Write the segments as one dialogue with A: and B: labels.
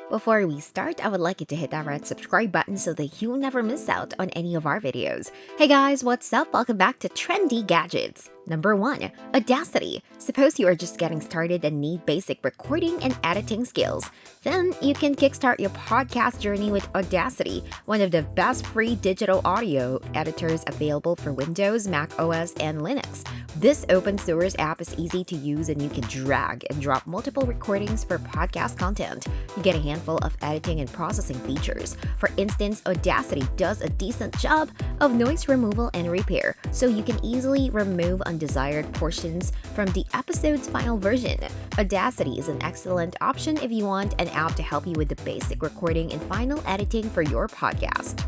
A: Before we start, I would like you to hit that red subscribe button so that you'll never miss out on any of our videos. Hey guys, what's up? Welcome back to Trendy Gadgets. Number 1. Audacity. Suppose you are just getting started and need basic recording and editing skills. Then you can kickstart your podcast journey with Audacity, one of the best free digital audio editors available for Windows, Mac OS, and Linux. This open source app is easy to use and you can drag and drop multiple recordings for podcast content. You get a handful of editing and processing features. For instance, Audacity does a decent job of noise removal and repair, so you can easily remove undesired portions from the episode's final version. Audacity is an excellent option if you want an app to help you with the basic recording and final editing for your podcast.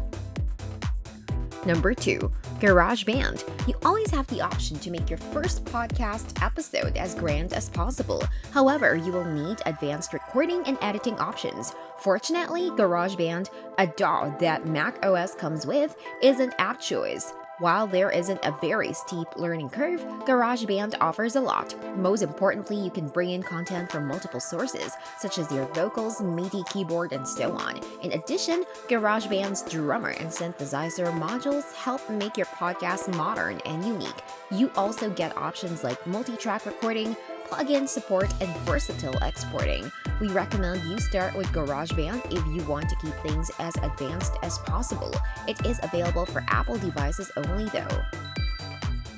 A: Number 2. GarageBand. You always have the option to make your first podcast episode as grand as possible. However, you will need advanced recording and editing options. Fortunately, GarageBand, a DAW that Mac OS comes with, is an app choice. While there isn't a very steep learning curve, GarageBand offers a lot. Most importantly, you can bring in content from multiple sources, such as your vocals, MIDI keyboard, and so on. In addition, GarageBand's drummer and synthesizer modules help make your podcast modern and unique. You also get options like multi-track recording, plugin support, and versatile exporting. We recommend you start with GarageBand if you want to keep things as advanced as possible. It is available for Apple devices only though.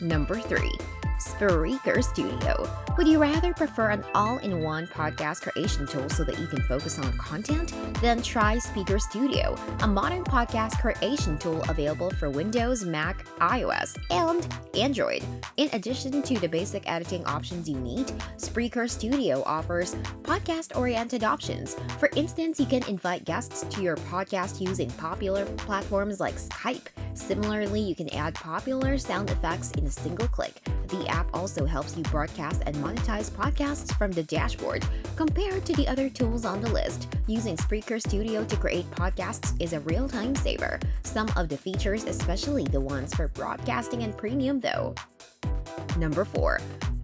A: Number 3. Spreaker Studio. Would you rather prefer an all-in-one podcast creation tool so that you can focus on content? Then try Spreaker Studio, a modern podcast creation tool available for Windows, Mac, iOS, and Android. In addition to the basic editing options you need, Spreaker Studio offers podcast-oriented options. For instance, you can invite guests to your podcast using popular platforms like Skype. Similarly, you can add popular sound effects in a single click. The app also helps you broadcast and monetize podcasts from the dashboard. Compared to the other tools on the list, using Spreaker Studio to create podcasts is a real time saver. Some of the features, especially the ones for broadcasting and premium though. Number 4.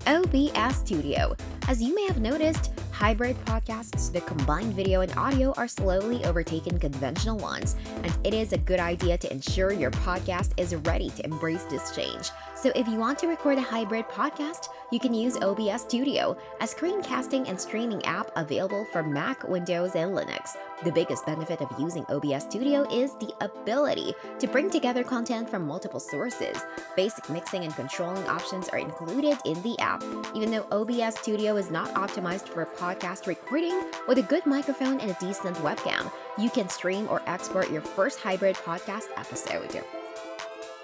A: OBS Studio. As you may have noticed, hybrid podcasts that combine video and audio are slowly overtaking conventional ones, and it is a good idea to ensure your podcast is ready to embrace this change. So if you want to record a hybrid podcast, you can use OBS Studio, a screencasting and streaming app available for Mac, Windows, and Linux. The biggest benefit of using OBS Studio is the ability to bring together content from multiple sources. Basic mixing and controlling options are included in the app. Even though OBS Studio is not optimized for podcast recording, with a good microphone and a decent webcam, you can stream or export your first hybrid podcast episode.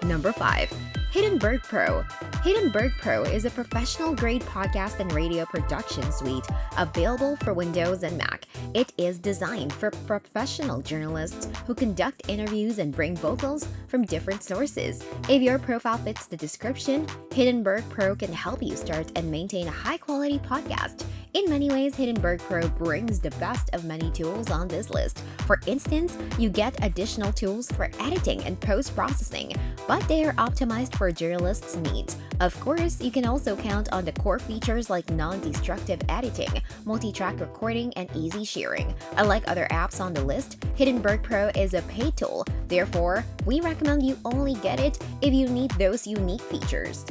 A: Number 5. Hindenburg Pro. Hindenburg Pro is a professional-grade podcast and radio production suite available for Windows and Mac. It is designed for professional journalists who conduct interviews and bring vocals from different sources. If your profile fits the description, Hindenburg Pro can help you start and maintain a high-quality podcast. In many ways, Hindenburg Pro brings the best of many tools on this list. For instance, you get additional tools for editing and post-processing, but they are optimized for journalists' needs. Of course, you can also count on the core features like non-destructive editing, multi-track recording, and easy sharing. Unlike other apps on the list, Hindenburg Pro is a paid tool. Therefore, we recommend you only get it if you need those unique features.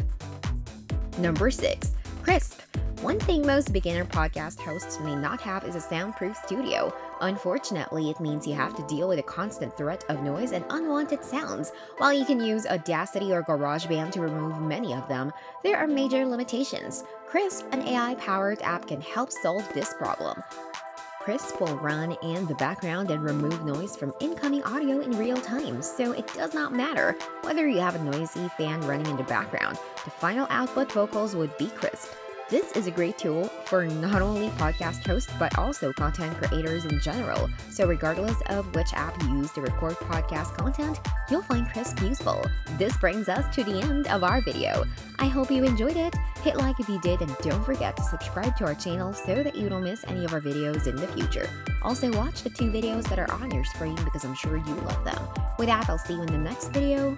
A: Number 6. Crisp. One thing most beginner podcast hosts may not have is a soundproof studio. Unfortunately, it means you have to deal with a constant threat of noise and unwanted sounds. While you can use Audacity or GarageBand to remove many of them, there are major limitations. Crisp, an AI-powered app, can help solve this problem. Crisp will run in the background and remove noise from incoming audio in real time, so it does not matter whether you have a noisy fan running in the background. The final output vocals would be crisp. This is a great tool for not only podcast hosts but also content creators in general. So regardless of which app you use to record podcast content, you'll find Crisp useful. This brings us to the end of our video. I hope you enjoyed it. Hit like if you did and don't forget to subscribe to our channel so that you don't miss any of our videos in the future. Also watch the 2 videos that are on your screen because I'm sure you love them. With that, I'll see you in the next video.